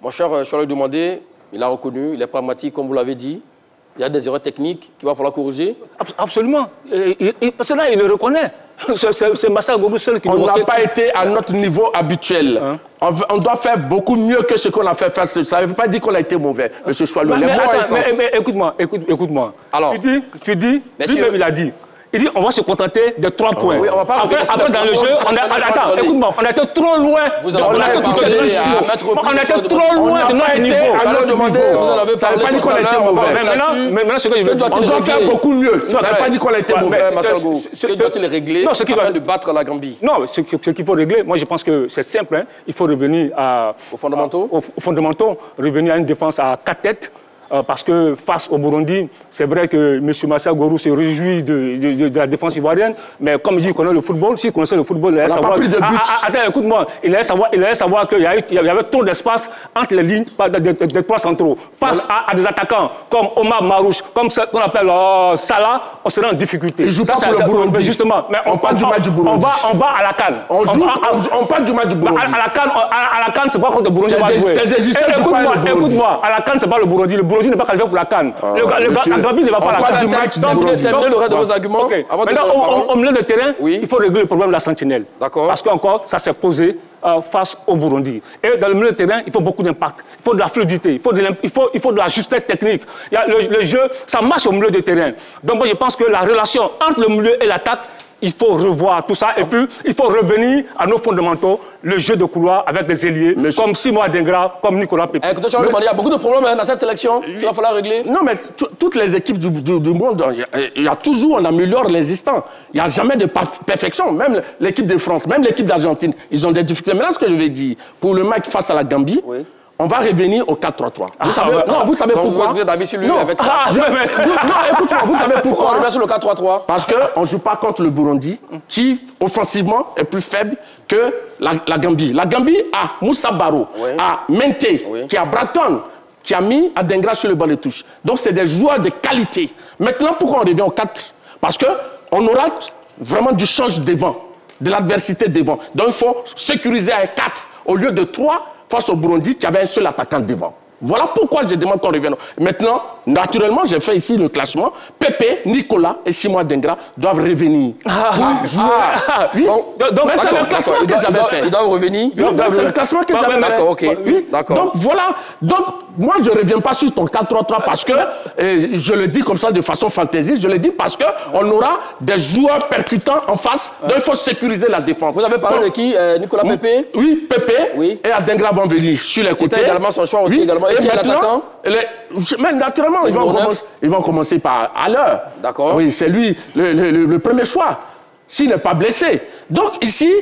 Mon cher, je lui ai demandé, il a reconnu, il est pragmatique, comme vous l'avez dit. Il y a des erreurs techniques qu'il va falloir corriger. Absolument. Parce que là, il le reconnaît. C'est Massa Gorou seul qui... On n'a pas été à notre niveau habituel. Hein? On doit faire beaucoup mieux que ce qu'on a fait. Ça ne veut pas dire qu'on a été mauvais. Monsieur Choilou, les mots mais écoute-moi. Alors, tu dis, lui-même il a dit. Il dit, on va se contenter de 3 points. Oui, on va pas après, dans le jeu, attends, écoute-moi, on a été trop loin. On a été trop loin de notre niveau. Ça ne veut pas dire qu'on a été mauvais. Maintenant, ce que je veux dire, on doit faire beaucoup mieux. Ça ne veut pas dire qu'on a été mauvais. Ce que doit-il régler afin de battre la Gambie? Non, ce qu'il faut régler, moi je pense que c'est simple. Hein. Il faut revenir aux fondamentaux, revenir à une défense à 4 têtes. Parce que face au Burundi, c'est vrai que M. Massa Gorou se réjouit de la défense ivoirienne, mais comme il dit qu'il connaît le football, s'il connaissait le football, il allait savoir... Attends, écoute-moi, il allait savoir qu'il y avait trop d'espace entre les lignes des 3 centraux. Face à des attaquants comme Omar Marouche, comme ce qu'on appelle Salah, on serait en difficulté. Il joue pas pour le Burundi. Justement, mais on parle du match du Burundi. On va à la CAN. On parle du match du Burundi. À la CAN, c'est pas contre le Burundi. Écoute-moi, à la CAN, c'est pas le Burundi. Le Burundi n'est pas qualifié pour la CAN. La Gambie ne va pas à la CAN. On parle du match du Burundi. Terminez le reste de vos arguments. Maintenant, au milieu de terrain, il faut régler le problème de la sentinelle. Parce qu'encore, ça s'est posé face au Burundi. Et dans le milieu de terrain, il faut beaucoup d'impact. Il faut de la fluidité. Il faut de la justesse technique. Le jeu, ça marche au milieu de terrain. Donc moi, je pense que la relation entre le milieu et l'attaque, il faut revoir tout ça. Et puis, il faut revenir à nos fondamentaux, le jeu de couloir avec des ailiers, comme Simon Adingra, comme Nicolas Pepe. Écoutez, il y a beaucoup de problèmes dans cette sélection qu'il va falloir régler. Non, mais toutes les équipes du monde, il y a toujours, on améliore l'existant. Il n'y a jamais de perfection. Même l'équipe de France, même l'équipe d'Argentine, ils ont des difficultés. Maintenant, ce que je vais dire, pour le match face à la Gambie, on va revenir au 4-3-3. Vous savez pourquoi? Écoutez-moi, vous savez pourquoi? On revient sur le 4-3-3. Parce qu'on ne joue pas contre le Burundi, qui, offensivement, est plus faible que la Gambie. La Gambie a Moussa Baro, a Mente, qui a Braton, qui a mis Adingra sur le banc de touche. Donc, c'est des joueurs de qualité. Maintenant, pourquoi on revient au 4? Parce qu'on aura vraiment du change devant, de l'adversité devant. Donc, il faut sécuriser à 4 au lieu de 3 face au Burundi qui avait un seul attaquant devant. Voilà pourquoi je demande qu'on revienne. Maintenant, naturellement, j'ai fait ici le classement. Pepe, Nicolas et Simon Adingra doivent revenir pour jouer. Donc, c'est le classement que j'avais fait. Ils doivent revenir. C'est le classement que j'avais fait. Donc, voilà. Donc, moi, je ne reviens pas sur ton 4-3-3 parce que, je le dis comme ça de façon fantaisiste, je le dis parce qu'on aura des joueurs percutants en face. Donc, il faut sécuriser la défense. Vous avez parlé de qui? Nicolas Pepe? Oui, Pepe et Adingra vont venir sur les côtés. C'était également son choix aussi. Également. Et qui est l'attaquant? Mais naturellement, ils vont commencer par à l'heure. D'accord. Oui, c'est lui le premier choix, s'il n'est pas blessé. Donc ici,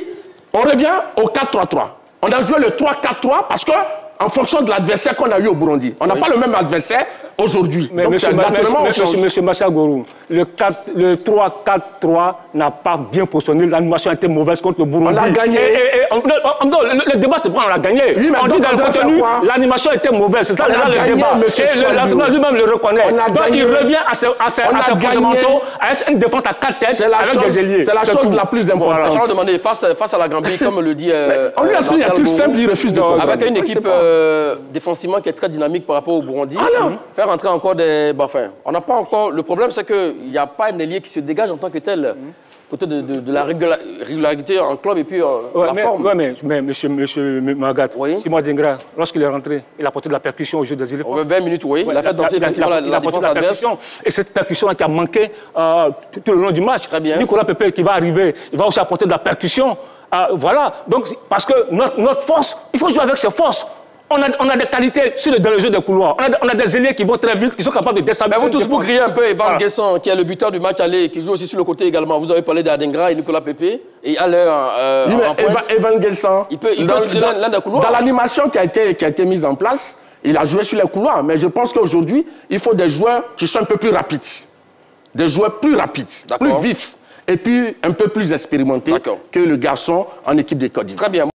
on revient au 4-3-3. On a joué le 3-4-3 parce que, en fonction de l'adversaire qu'on a eu au Burundi, on n'a pas le même adversaire aujourd'hui. Mais monsieur Massa Gorou, le 3-4-3 n'a pas bien fonctionné. L'animation a été mauvaise contre le Burundi. On l'a gagné. Le débat, c'est pourquoi on l'a gagné. Oui, on dit dans le contenu, l'animation était mauvaise. C'est ça le débat. Et l'entraîneur lui-même le reconnaît. Donc il revient à ses fondamentaux, à une défense à 4 têtes avec des ailiers. C'est la chose la plus importante. Je vais demander, face à la Gambie, comme le dit... On lui a expliqué un truc simple, il refuse de comprendre. Avec une équipe défensivement qui est très dynamique par rapport au Burundi. Faire entrer encore des... on n'a pas encore... Le problème, c'est qu'il n'y a pas un ailier qui se dégage en tant que tel, côté de la régularité en club et puis la forme. Oui, mais monsieur Magat, Simon Adingra, lorsqu'il est rentré, il a porté de la percussion au jeu des éléphants. 20 minutes, il a fait danser effectivement la défense adverse. Et cette percussion qui a manqué tout le long du match. Très bien. Nicolas Pepe qui va arriver, il va aussi apporter de la percussion. Voilà, donc parce que notre force, il faut jouer avec ses forces. On a des qualités dans le jeu des couloirs. On a des ailiers qui vont très vite, qui sont capables de déstabiliser. Vous tous, vous criez un peu Evan Guesson, qui est le buteur du match aller, qui joue aussi sur le côté également. Vous avez parlé d'Adingra et Nicolas Pepe. Et à l'heure, Evan Guesson, il peut l'un des couloirs. Dans l'animation qui a été mise en place, il a joué sur les couloirs. Mais je pense qu'aujourd'hui, il faut des joueurs qui sont un peu plus rapides. Des joueurs plus rapides, plus vifs. Et puis un peu plus expérimentés que le garçon en équipe de Côte d'Ivoire. Très bien.